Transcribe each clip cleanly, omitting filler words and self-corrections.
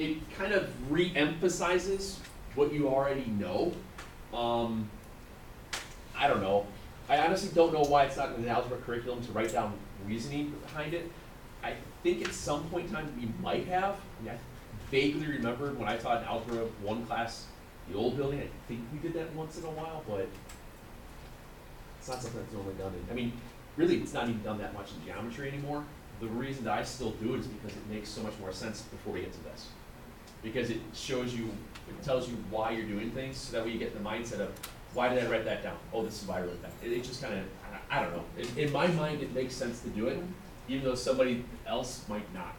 it kind of re-emphasizes what you already know. I don't know. I honestly don't know why it's not in the algebra curriculum to write down reasoning behind it. I think at some point in time we might have. I mean, I vaguely remember when I taught an Algebra 1 class, the old building, I think we did that once in a while, but it's not something that's normally done. I mean, really, it's not even done that much in geometry anymore. The reason that I still do it is because it makes so much more sense before we get to this. Because it shows you, it tells you why you're doing things, so that way you get in the mindset of, why did I write that down? Oh, this is why I wrote that. It just kind of, I don't know. In my mind, it makes sense to do it, even though somebody else might not.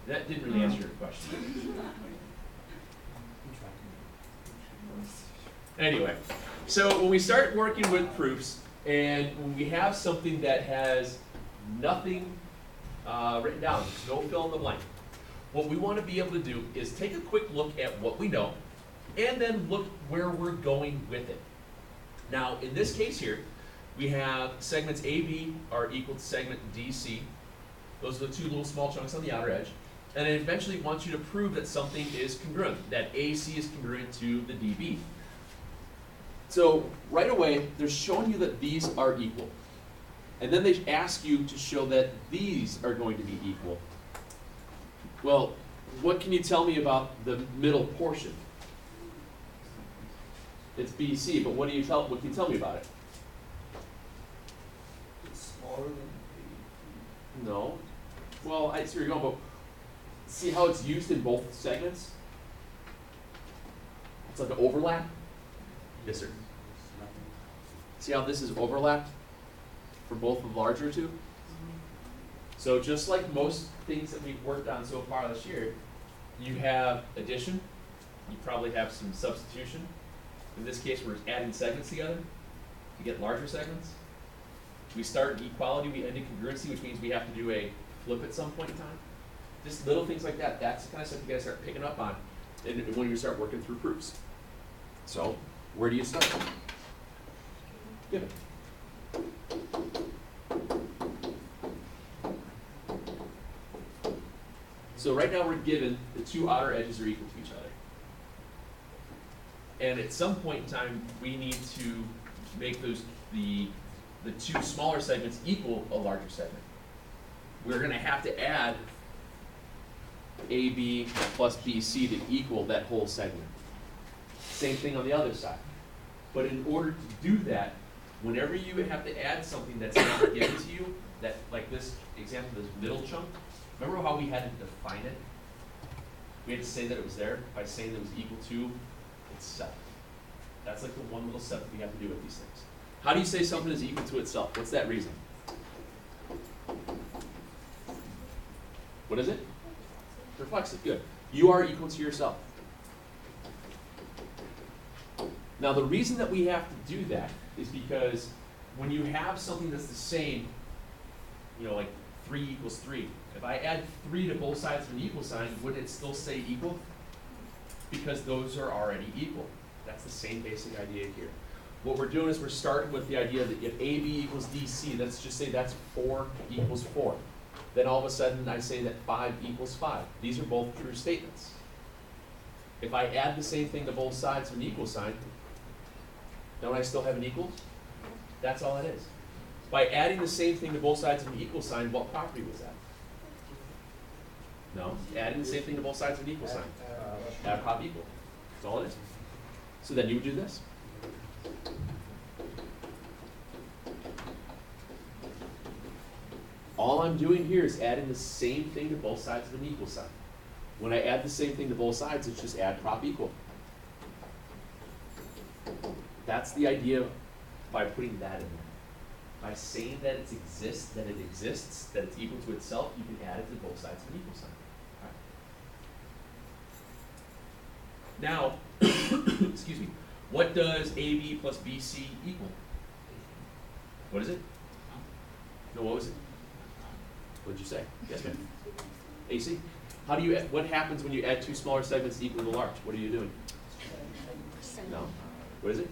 That didn't really answer your question. Anyway, so when we start working with proofs, and when we have something that has nothing written down, there's no fill in the blank, what we want to be able to do is take a quick look at what we know, and then look where we're going with it. Now, in this case here, we have segments AB are equal to segment DC. Those are the two little small chunks on the outer edge. And it eventually wants you to prove that something is congruent, that AC is congruent to the DB. So right away, they're showing you that these are equal. And then they ask you to show that these are going to be equal. Well, what can you tell me about the middle portion? It's BC, but what can you tell me about it? It's smaller than No. Well, I see where you're going, but see how it's used in both segments? It's like an overlap? Yes, sir. See how this is overlapped for both the larger two? So just like most things that we've worked on so far this year, you have addition, you probably have some substitution. In this case, we're adding segments together to get larger segments. We start in equality, we end in congruency, which means we have to do a flip at some point in time. Just little things like that, that's the kind of stuff you guys start picking up on when you start working through proofs. So, where do you start? Give it. So right now we're given the two outer edges are equal to each other. And at some point in time, we need to make those the two smaller segments equal a larger segment. We're going to have to add AB plus BC to equal that whole segment. Same thing on the other side. But in order to do that, whenever you have to add something that's not given to you, that like this example, this middle chunk, remember how we had to define it? We had to say that it was there by saying that it was equal to itself. That's like the one little step that we have to do with these things. How do you say something is equal to itself? What's that reason? What is it? Reflexive, good. You are equal to yourself. Now the reason that we have to do that is because when you have something that's the same, you know, like 3 equals 3. If I add 3 to both sides of an equal sign, would it still say equal? Because those are already equal. That's the same basic idea here. What we're doing is we're starting with the idea that if AB equals DC, let's just say that's 4 equals 4. Then all of a sudden I say that 5 equals 5. These are both true statements. If I add the same thing to both sides of an equal sign, don't I still have an equal? That's all it is. By adding the same thing to both sides of an equal sign, what property was that? No, adding the same thing to both sides of an equal sign. Add prop equal. That's all it is. So then you would do this. All I'm doing here is adding the same thing to both sides of an equal sign. When I add the same thing to both sides, it's just add prop equal. That's the idea by putting that in there. By saying that it exists, that it's equal to itself, you can add it to both sides of an equal sign. Now, excuse me, what does AB plus BC equal? What is it? No, what was it? What did you say? Yes, ma'am. AC. How do you? What happens when you add 2 smaller segments equal to large? What are you doing? No. What is it?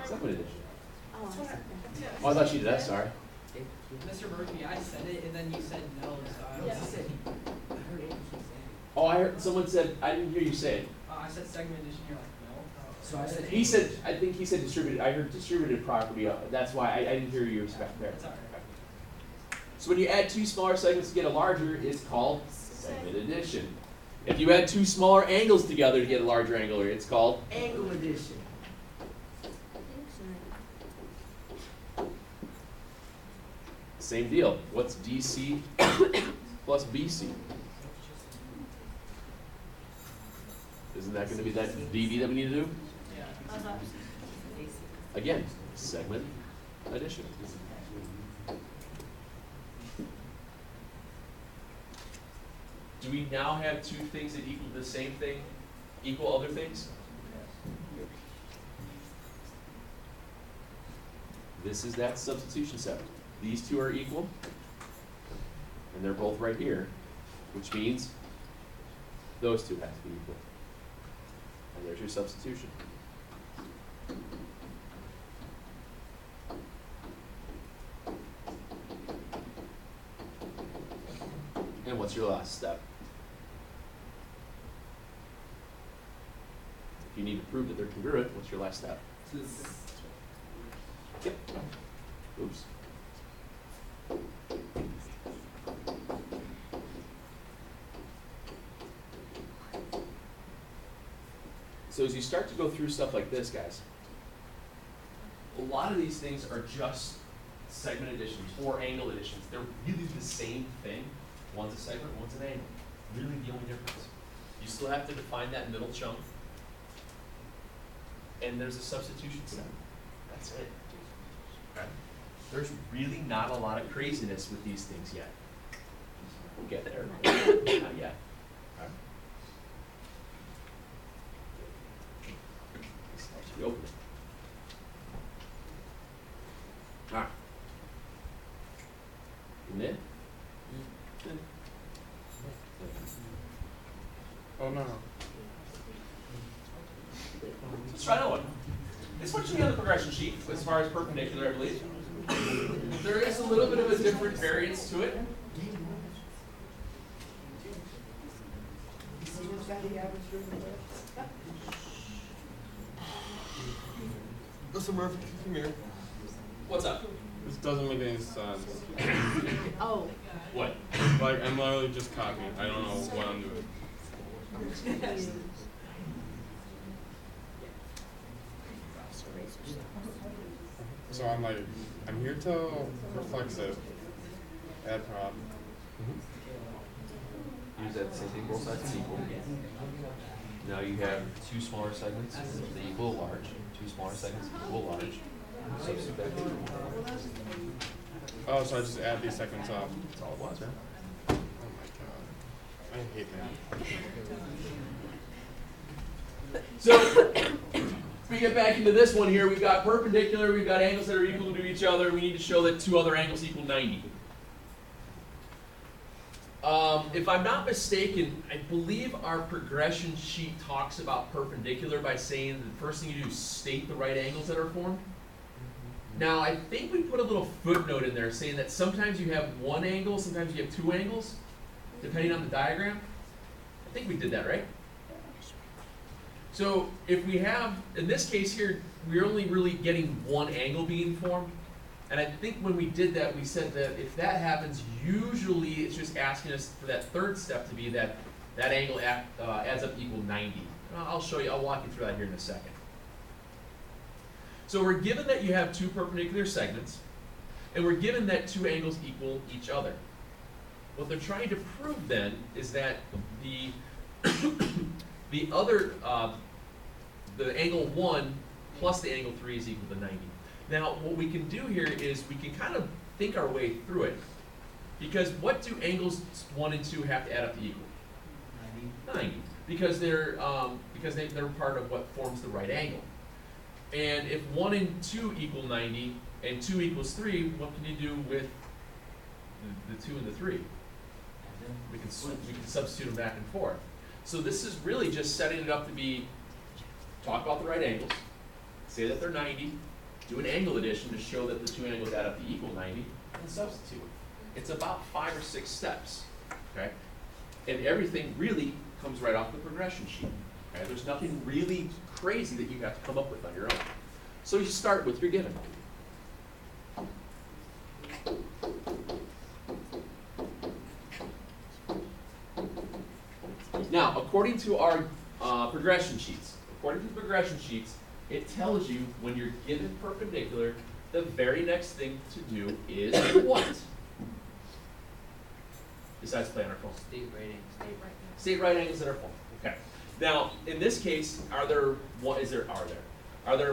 Segment addition. Oh, I thought she did that. Sorry. Mr. Murphy, I said it and then you said no, so I was saying. I heard Amy say it. Oh, I heard, someone said, I didn't hear you say it. I said segment addition, you're like, no. So I said. He said, I think he said distributed, I heard distributed property, that's why I didn't hear your respect there. That's all right. So when you add two smaller segments to get a larger, it's called segment addition. If you add two smaller angles together to get a larger angle, it's called angle addition. Same deal. What's DC plus BC? Isn't that going to be that DB that we need to do? Yeah. Again, segment addition. Do we now have two things that equal the same thing, equal other things? This is that substitution step. These two are equal, and they're both right here, which means those two have to be equal. And there's your substitution. And what's your last step? If you need to prove that they're congruent, what's your last step? Yep. Oops. So as you start to go through stuff like this, guys, a lot of these things are just segment additions or angle additions. They're really the same thing. One's a segment, one's an angle. Really the only difference. You still have to define that middle chunk. And there's a substitution step. That's it. Okay? There's really not a lot of craziness with these things yet. We'll get there. Not yet. Okay? We open it. All right. Isn't it? Oh no. Let's try another one. This one should be on the progression sheet as far as perpendicular, I believe. There is a little bit of a different variance to it. Listen, Murphy, come here. What's up? This doesn't make any sense. Oh. What? Like, I'm literally just copying. I don't know what I'm doing. So I'm like, I'm here till reflexive, add prop. Use that same thing, both sides equal. Now you have two smaller segments, they equal large. Two smaller segments equal large. Substitute that. Oh, so I just add these segments up. That's all it was, man. Oh my god. I hate that. So, we get back into this one here. We've got perpendicular, we've got angles that are equal to each other. We need to show that two other angles equal 90. If I'm not mistaken, I believe our progression sheet talks about perpendicular by saying the first thing you do is state the right angles that are formed. Now, I think we put a little footnote in there saying that sometimes you have one angle, sometimes you have two angles, depending on the diagram. I think we did that, right? So if we have, in this case here, we're only really getting one angle being formed. And I think when we did that, we said that if that happens, usually it's just asking us for that third step to be that that angle adds up to equal 90. I'll show you, I'll walk you through that here in a second. So we're given that you have two perpendicular segments, and we're given that two angles equal each other. What they're trying to prove then is that the the other, the angle 1 plus the angle 3 is equal to 90. Now, what we can do here is we can kind of think our way through it. Because what do angles 1 and 2 have to add up to equal? 90. Because they're part of what forms the right angle. And if 1 and 2 equal 90 and 2 equals 3, what can you do with the 2 and the 3? We can substitute them back and forth. So this is really just setting it up to be, talk about the right angles, say that they're 90, do an angle addition to show that the two angles add up to equal 90, and substitute. It's about 5 or 6 steps, okay? And everything really comes right off the progression sheet. Okay? There's nothing really crazy that you have to come up with on your own. So you start with your given. Now, according to our progression sheets, it tells you when you're given perpendicular, the very next thing to do is what? Besides play on our phone. State rating. State right angles that are formed. Okay. Now, in this case, are there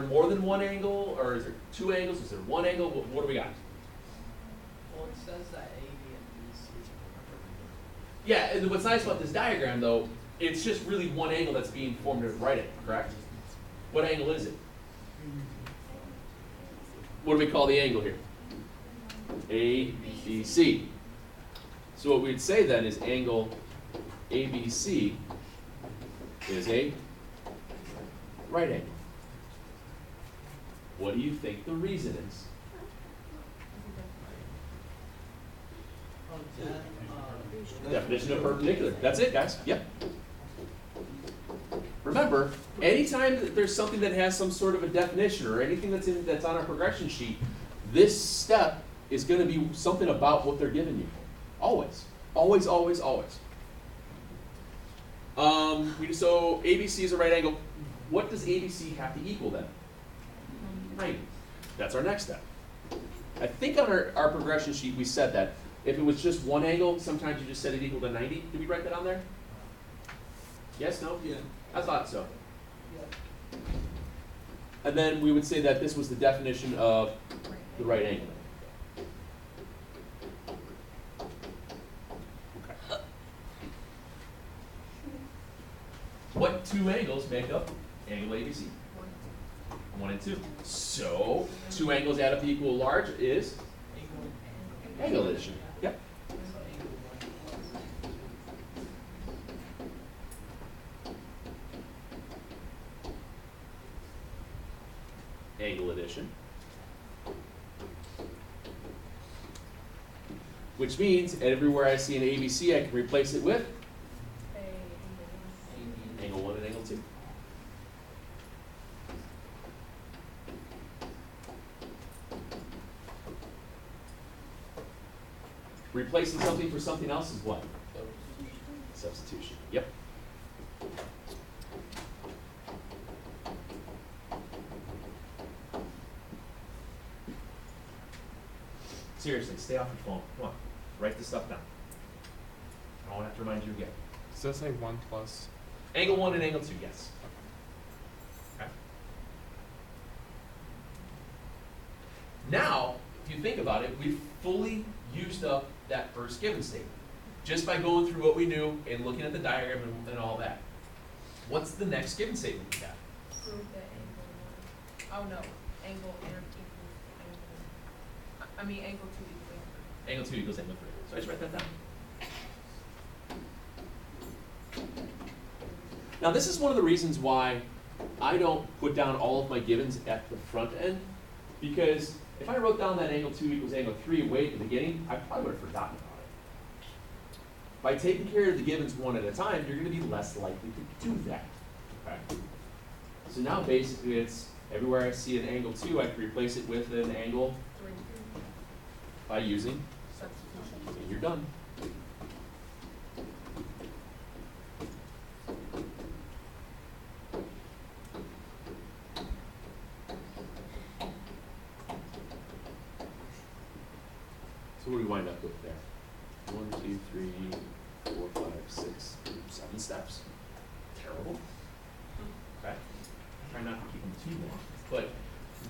more than one angle, or is there two angles? Is there one angle? What do we got? Well, it says that A, B, and B, C is perpendicular. Yeah, and what's nice about this diagram, though, it's just really one angle that's being formed at right angle, correct? What angle is it? What do we call the angle here? ABC. So what we'd say then is angle ABC is a right angle. What do you think the reason is? Oh, that, Definition of perpendicular. That's it, guys. Yep. Remember, anytime that there's something that has some sort of a definition or anything that's on our progression sheet, this step is going to be something about what they're giving you. Always. Always, always, always. So ABC is a right angle. What does ABC have to equal then? 90. That's our next step. I think on our progression sheet we said that if it was just one angle, sometimes you just set it equal to 90. Did we write that on there? Yes, no? Yeah. I thought so. yeah. And then we would say that this was the definition of the right angle. Okay. What two angles make up angle ABC? 1 and 2. So 2 angles add up to equal large is angle addition. Yep. Angle addition. Which means everywhere I see an ABC, I can replace it with angle 1 and angle 2. Replacing something for something else is what? Substitution. Yep. Seriously, stay off your phone. Come on. Write this stuff down. I won't have to remind you again. Does that say 1 plus? Angle 1 and angle 2, yes. Okay. Now, if you think about it, we've fully used up that first given statement. Just by going through what we knew and looking at the diagram and all that. What's the next given statement we have? Prove that angle 1. Oh no, angle M equals angle. I mean angle 2 equals Angle 2 equals angle 3. So I just write that down. Now this is one of the reasons why I don't put down all of my givens at the front end, because if I wrote down that angle 2 equals angle 3 way at the beginning, I probably would have forgotten about it. By taking care of the givens one at a time, you're going to be less likely to do that. Okay? So now basically it's everywhere I see an angle 2, I can replace it with an angle 3. by using, Substitution. and you're done. So what do we wind up with there? 1, 2, 3, 4, 5, 6, 7 steps. Terrible. Okay. Try not to keep them too long. But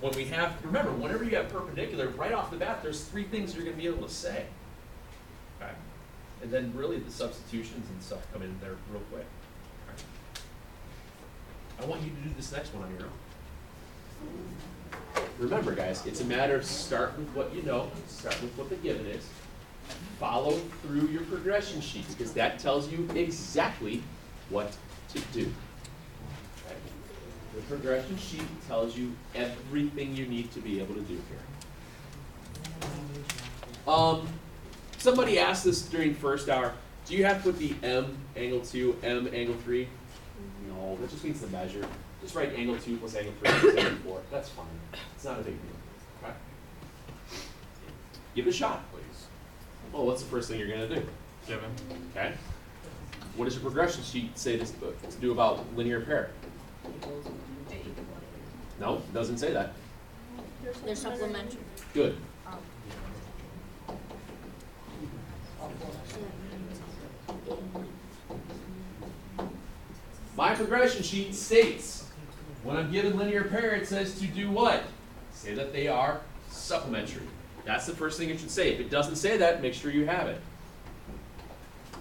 when we have, remember, whenever you have perpendicular, right off the bat, there's 3 things you're going to be able to say. Okay. And then really the substitutions and stuff come in there real quick. Okay. I want you to do this next one on your own. Remember, guys, it's a matter of start with what you know, start with what the given is, follow through your progression sheet, because that tells you exactly what to do. Okay? The progression sheet tells you everything you need to be able to do here. Somebody asked this during first hour, Do you have to put the M angle 2, M angle 3? No, that just means the measure. Just write angle 2 plus angle 3 plus angle 4. That's fine. It's not a big deal. Okay? Give it a shot, please. Well, what's the first thing you're going to do? Given. Okay? What does your progression sheet say to do about linear pair? No, it doesn't say that. They're supplementary. Good. My progression sheet states, when I'm given linear pair, it says to do what? Say that they are supplementary. That's the first thing it should say. If it doesn't say that, make sure you have it.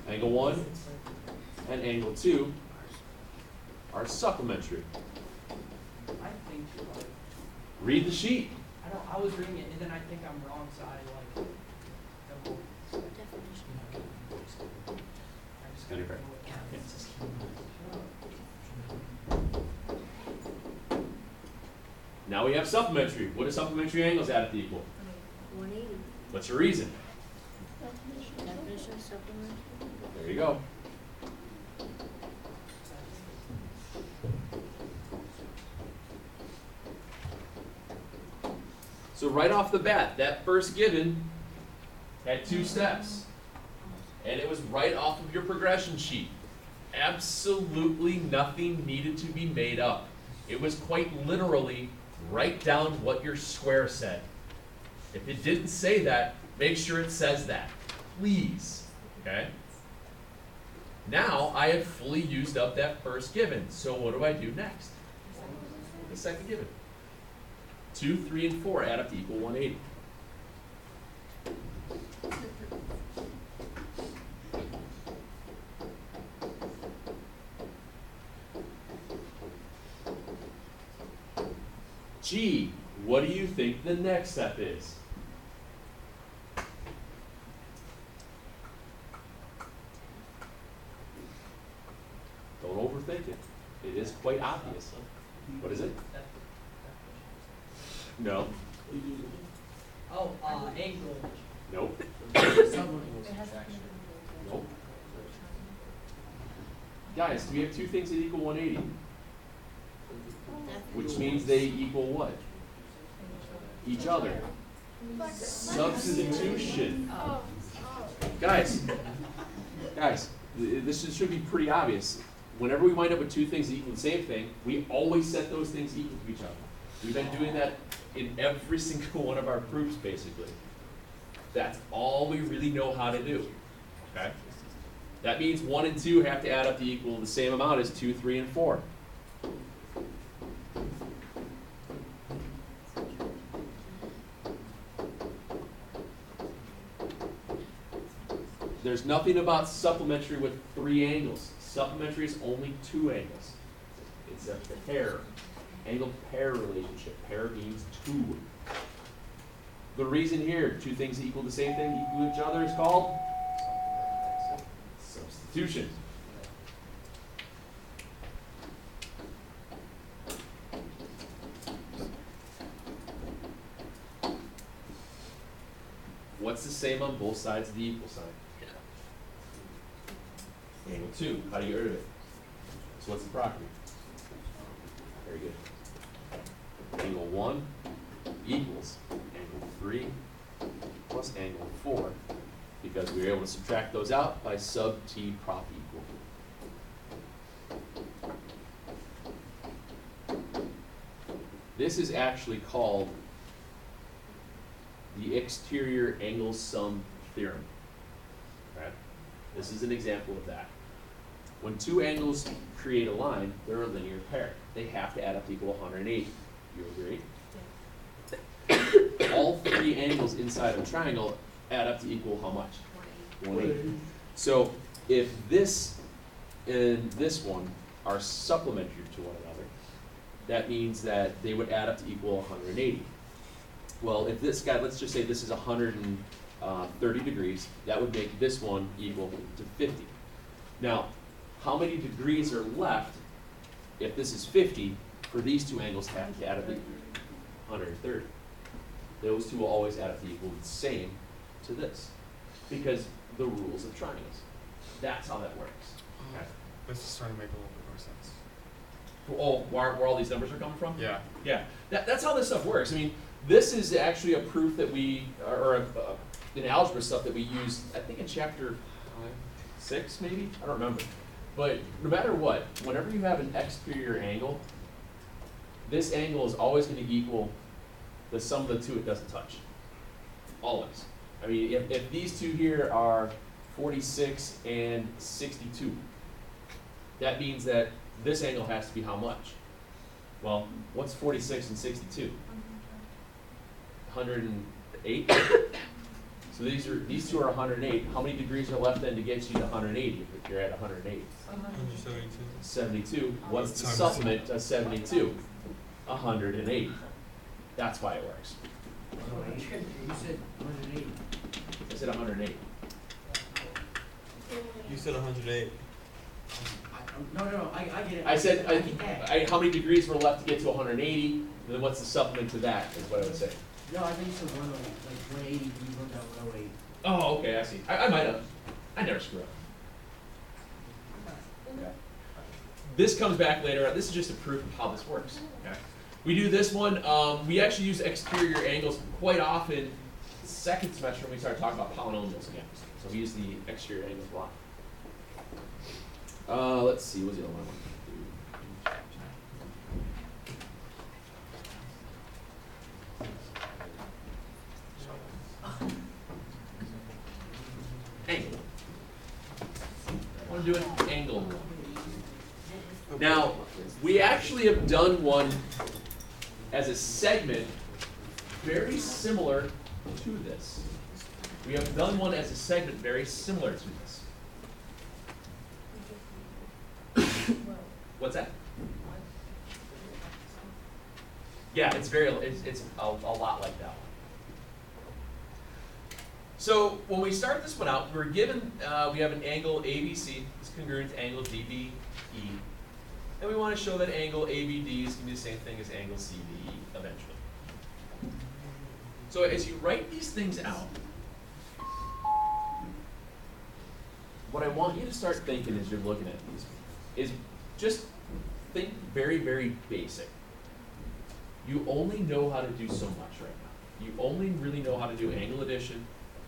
Angle 1 and angle 2 are supplementary. I think, like, Read the sheet. I was reading it and then I think I'm wrong side, like, the whole. I just gotta Linear pair. know what counts. Now we have supplementary. What do supplementary angles add up to equal? 180. What's your reason? Definition of supplementary. There you go. So right off the bat, that first given had 2 steps. And it was right off of your progression sheet. Absolutely nothing needed to be made up. It was quite literally write down what your square said. If it didn't say that, make sure it says that. Please. Okay? Now I have fully used up that first given. So what do I do next? The second given. 2, 3, and 4 add up to equal 180. Gee, what do you think the next step is? Don't overthink it. It is quite obvious. What is it? No. Oh, angle. Nope. It has Nope. Guys, do we have 2 things that equal 180? Which means they equal what? Each other. Substitution. Guys, this should be pretty obvious. Whenever we wind up with 2 things that equal the same thing, we always set those things equal to each other. We've been doing that in every single one of our proofs, basically. That's all we really know how to do. Okay? That means 1 and 2 have to add up to equal the same amount as 2, 3, and 4. There's nothing about supplementary with 3 angles. Supplementary is only 2 angles. It's a pair. Angle pair relationship. Pair means 2. The reason here, 2 things that equal the same thing equal each other is called substitution. What's the same on both sides of the equal sign? Angle 2. How do you get rid of it? So what's the property? Very good. Angle 1 equals angle 3 plus angle 4, because we were able to subtract those out by sub t prop equal. This is actually called the exterior angle sum theorem. Okay? This is an example of that. When 2 angles create a line, they're a linear pair. They have to add up to equal 180. You agree? All 3 angles inside of a triangle add up to equal how much? 180. So if this and this one are supplementary to one another, that means that they would add up to equal 180. Well, if this guy, let's just say this is 130 degrees, that would make this one equal to 50. Now, how many degrees are left if this is 50 for these 2 angles have to add up to 130? Those 2 will always add up to equal the same to this, because the rules of triangles. That's how that works. Okay. This is starting to make a little bit more sense. Oh, where all these numbers are coming from? Yeah. Yeah, that's how this stuff works. I mean, this is actually a proof that in algebra stuff that we use, I think in chapter 6 maybe? I don't remember. But no matter what, whenever you have an exterior angle, this angle is always going to equal the sum of the two it doesn't touch. Always. I mean, if these two here are 46 and 62, that means that this angle has to be how much? Well, what's 46 and 62? 108? So these two are 108. How many degrees are left then to get you to 180 if you're at 108? 72. What's the Times supplement to 72? 180. That's why it works. You said 180. I said 108. You said 108. No, I get it. I said, get that. how many degrees were left to get to 180? And then what's the supplement to that is what I would say. No, I think you said 180, like 180, you wrote down 108. Oh, okay, I see. I might have. I never screw up. Okay. This comes back later. This is just a proof of how this works. Okay. We do this one. We actually use exterior angles quite often. Second semester when we start talking about polynomials again. So we use the exterior angles a lot. Let's see. What's the other one? Angle. I want to do an angle one. Now, we actually have done one as a segment very similar to this. We have done one as a segment very similar to this. What's that? Yeah, it's a lot like that one. So when we start this one out, we're given, we have an angle ABC, it's congruent to angle DBE, and we want to show that angle ABD is going to be the same thing as angle CBE eventually. So as you write these things out, what I want you to start thinking as you're looking at these is just think very, very basic. You only know how to do so much right now. You only really know how to do angle addition,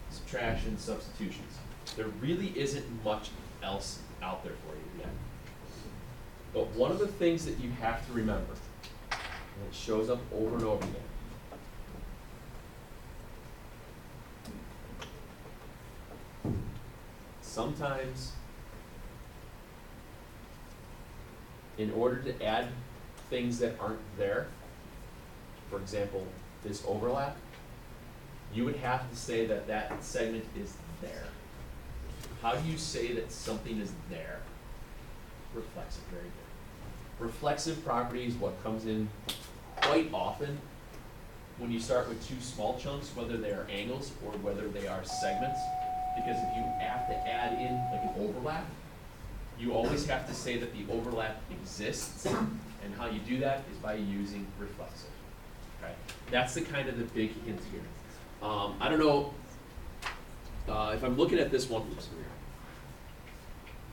subtraction, substitutions. There really isn't much else out there for you yet. But one of the things that you have to remember, and it shows up over and over again, sometimes in order to add things that aren't there, for example, this overlap, you would have to say that that segment is there. How do you say that something is there? Reflexive, very good. Reflexive property is what comes in quite often when you start with two small chunks, whether they are angles or whether they are segments. Because if you have to add in like an overlap, you always have to say that the overlap exists. And how you do that is by using reflexive. Okay? That's the kind of the big hint here. I don't know if I'm looking at this one.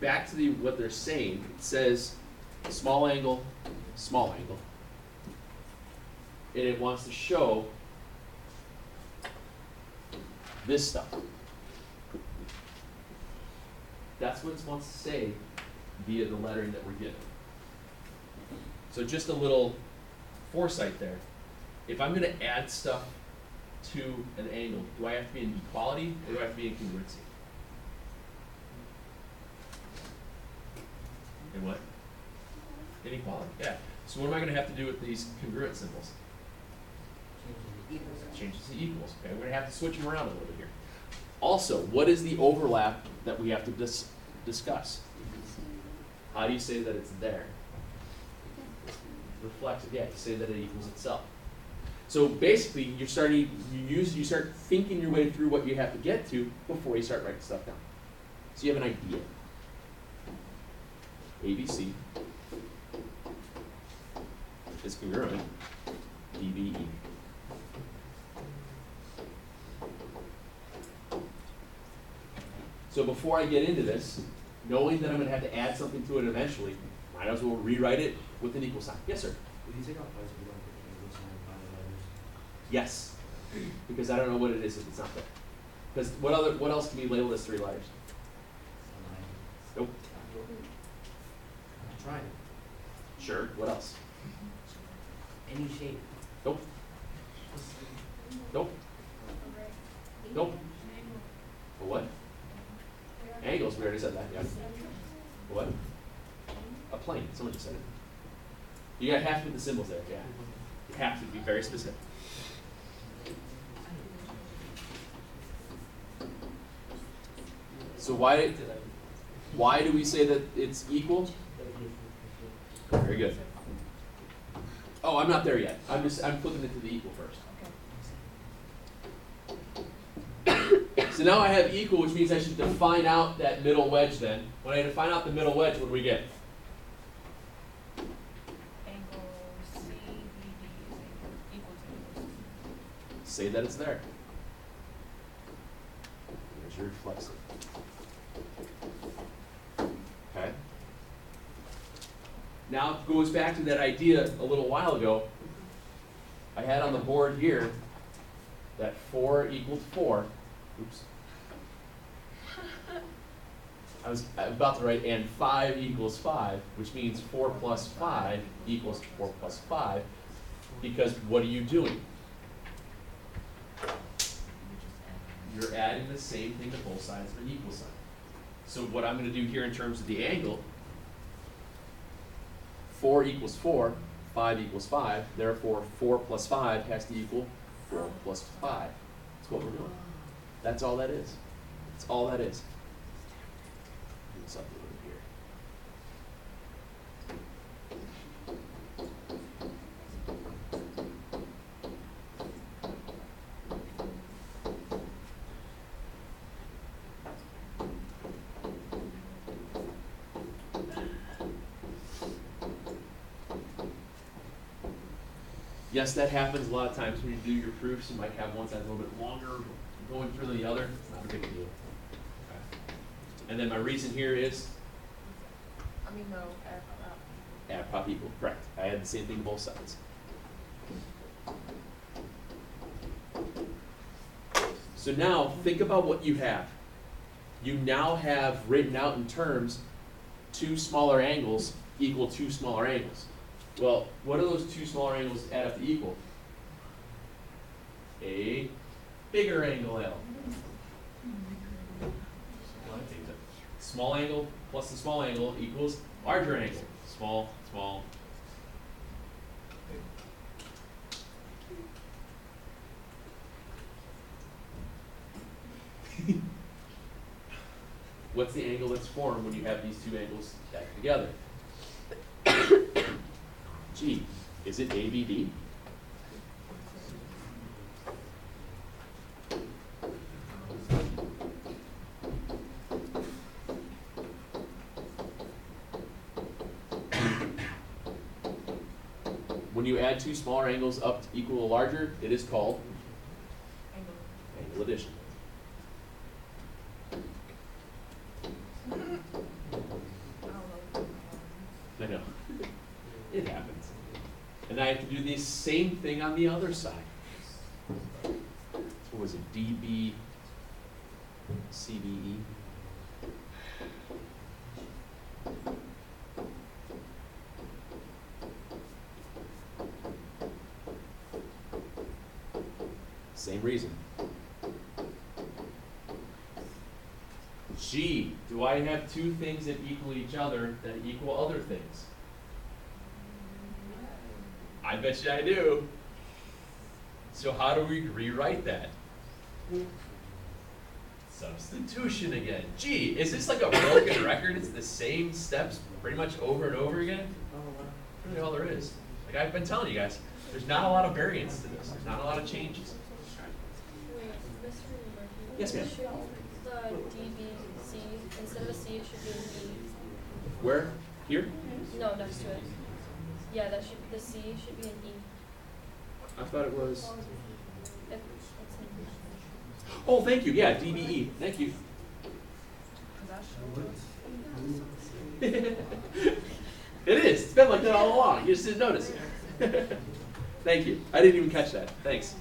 Back to what they're saying. It says small angle, and it wants to show this stuff. That's what it wants to say via the lettering that we're given. So just a little foresight there. If I'm going to add stuff to an angle, do I have to be in equality or do I have to be in congruency? In what? Inequality, yeah. So what am I going to have to do with these congruent symbols? Change it to equals. Okay, we're going to have to switch them around a little bit here. Also, what is the overlap that we have to discuss? How do you say that it's there? Reflexive, yeah, you say that it equals itself. So basically, you start thinking your way through what you have to get to before you start writing stuff down. So you have an idea. ABC is congruent DBE. So before I get into this, knowing that I'm gonna have to add something to it eventually, might as well rewrite it with an equal sign. Yes, sir? Would you take out place, we don't put the equal sign by the letters? Yes, because I don't know what it is if it's not there. Because what else can be labeled as 3 letters? Nope. I'm trying. Sure, what else? Any shape. Nope. Nope. Nope. A what? Angles, we already said that, yeah. A what? A plane, someone just said it. You have to put the symbols there, yeah. You have to be very specific. So why do we say that it's equal? Very good. Oh, I'm not there yet. I'm flipping it to the equal first. So now I have equal, which means I should define out that middle wedge then. When I define out the middle wedge, what do we get? Angle CBD is equal to. Say that it's there. There's your reflexive. Okay. Now it goes back to that idea a little while ago. I had on the board here that 4 equals 4. Oops. I was about to write and 5 equals 5, which means 4 plus 5 equals 4 plus 5, because what are you doing? You're adding the same thing to both sides of an equal sign. So what I'm going to do here in terms of the angle, 4 equals 4, 5 equals 5, therefore 4 plus 5 has to equal 4 plus 5. That's what we're doing. That's all that is. That's all that is. Do this up a little bit Yes, that happens a lot of times when you do your proofs. You might have one that's a little bit longer going through than the other. It's not a big deal. Okay. And then my reason here is I mean, no, add prop equal. Correct. I had the same thing to both sides. So now think about what you have. You now have written out in terms 2 smaller angles equal 2 smaller angles. Well, what do those 2 smaller angles add up to equal? A bigger angle L. Small angle plus the small angle equals larger angle. Small, small. What's the angle that's formed when you have these 2 angles stacked together? Gee, is it ABD? When you add 2 smaller angles up to equal a larger, it is called angle addition. I know. It happens. And I have to do the same thing on the other side. What was it? DB, CBE? Same reason. Gee, do I have 2 things that equal each other that equal other things? I bet you I do. So how do we rewrite that? Substitution again. Gee, is this like a broken record? It's the same steps pretty much over and over again? That's really all there is. Like I've been telling you guys, there's not a lot of variance to this. There's not a lot of changes. Wait, Mr. Murphy. Yes, ma'am. Should the DBC, instead of a C, it should be an E? Where? Here? No, next to it. Yeah, the C should be an E. I thought it was. If it's an Oh, thank you. Yeah, DBE. Thank you. that shows. It is. It's been like that all along. You just didn't notice it. Thank you. I didn't even catch that. Thanks.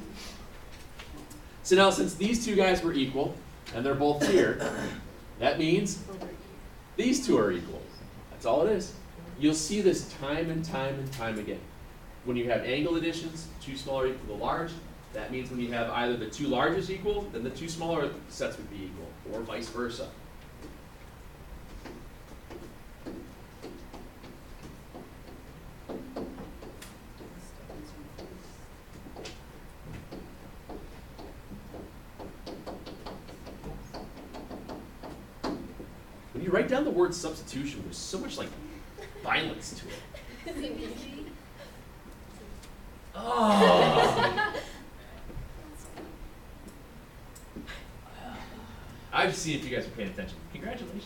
So now, since these two guys were equal, and they're both here, that means these two are equal. That's all it is. You'll see this time and time and time again. When you have angle additions, two smaller equal to large, that means when you have either the two largest equal, then the two smaller sets would be equal, or vice versa. When you write down the word substitution, there's so much like violence to it. Oh. I've seen if you guys are paying attention. Congratulations.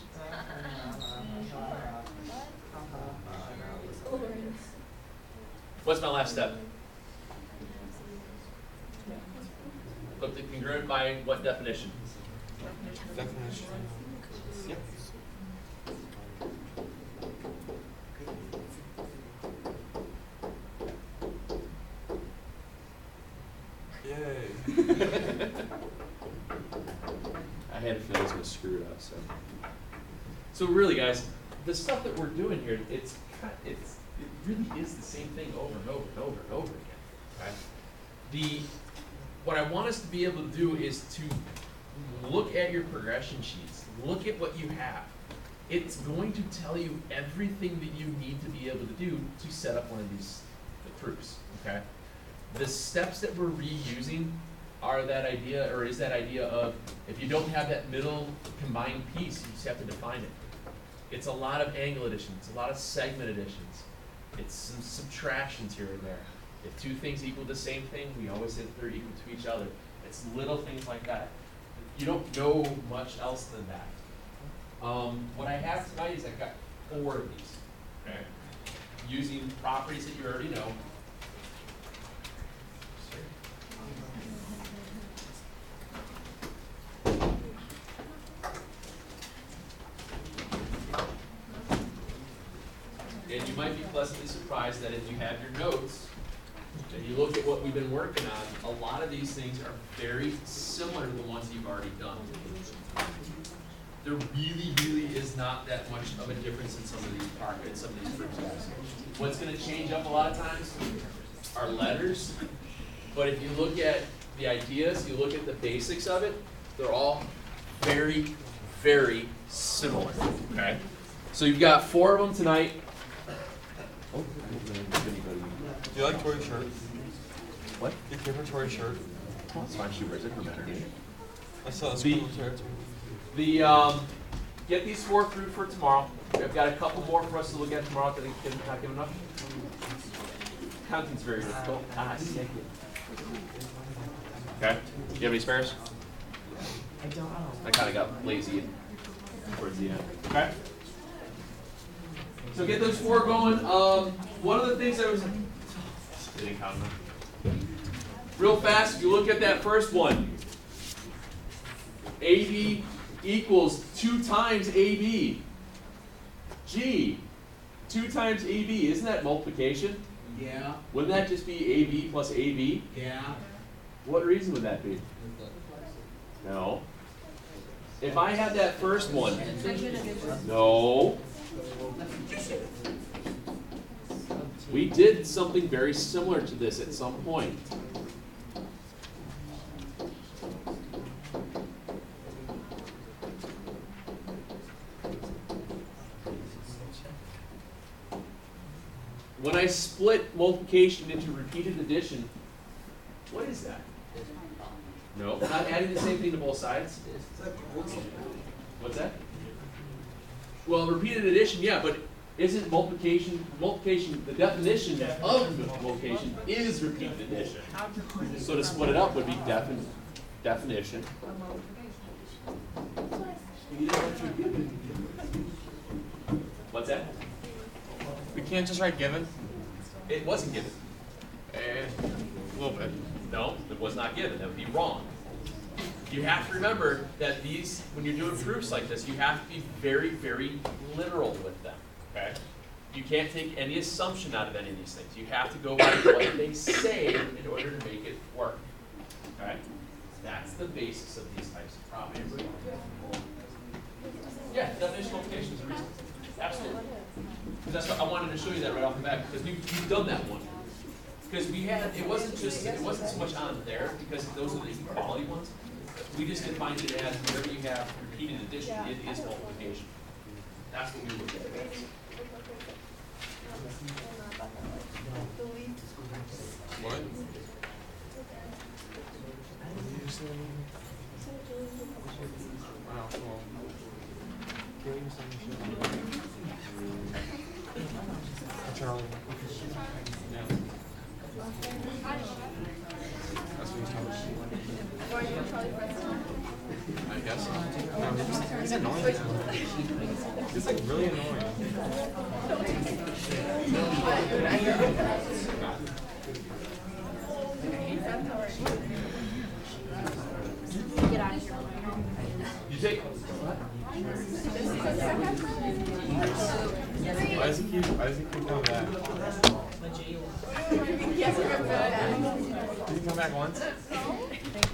What's my last step? Look at congruent by what definition? Definition. Yep. Yay. I had a feeling I was going to screw it up. So really, guys, the stuff that we're doing here, it really is the same thing over and over and over and over again. Right? What I want us to be able to do is to look at your progression sheets. Look at what you have. It's going to tell you everything that you need to be able to do to set up one of these proofs. Okay. The steps that we're reusing are that idea, or is that idea of if you don't have that middle combined piece, you just have to define it. It's a lot of angle additions, it's a lot of segment additions. It's some subtractions here and there. If two things equal the same thing, we always say that they're equal to each other. It's little things like that. You don't know much else than that. What I have tonight is I've got 4 of these, okay? Using properties that you already know. And you might be pleasantly surprised that if you have your notes, and you look at what we've been working on, a lot of these things are very similar to the ones you've already done. There really is not that much of a difference in some of these in some of these proofs. What's going to change up a lot of times are letters, but if you look at the ideas, you look at the basics of it, they're all very similar. Okay, so you've got 4 of them tonight. Oh, Do you like Tori's shirt? what? Do you care for Tori's shirt? Oh, it's fine. She wears it. No matter. I saw The- school shirt. Get these 4 through for tomorrow. We've got a couple more for us to look at tomorrow. Did I not give enough? Counting's very difficult. Thank you. Okay. Do you have any spares? I don't know. I kind of got lazy towards the end. Okay. So get those 4 going. One of the things I was didn't count them. Real fast, if you look at that first one, AB equals 2 times AB. G, 2 times AB. Isn't that multiplication? Yeah, Wouldn't that just be AB plus AB? yeah. What reason would that be? No. If I had that first one, no. We did something very similar to this at some point. When I split multiplication into repeated addition, what is that? No, not adding the same thing to both sides. What's that? Well, repeated addition, yeah, but isn't multiplication, the definition of multiplication is repeated addition. So to split it up would be definition. What's that? We can't just write given? It wasn't given. A little bit. No, it was not given. That would be wrong. You have to remember that these, when you're doing proofs like this, you have to be very, very literal with them, okay? You can't take any assumption out of any of these things. You have to go by what they say in order to make it work, okay? That's the basis of these types of problems. Yeah, definition multiplication is a reason. Absolutely. Because that's what I wanted to show you that right off the bat, because we've done that one. Because we had, it wasn't so much on there, because those are the equality ones. We just defined it as whenever you have repeated addition, it is multiplication. That's what we looked at. What? Wow, cool. Charlie. Yeah. That's what he's talking about. I guess. No, he's annoying now. He's like really annoying. Get out of here. You take. Why does he keep coming back? Did he come back once?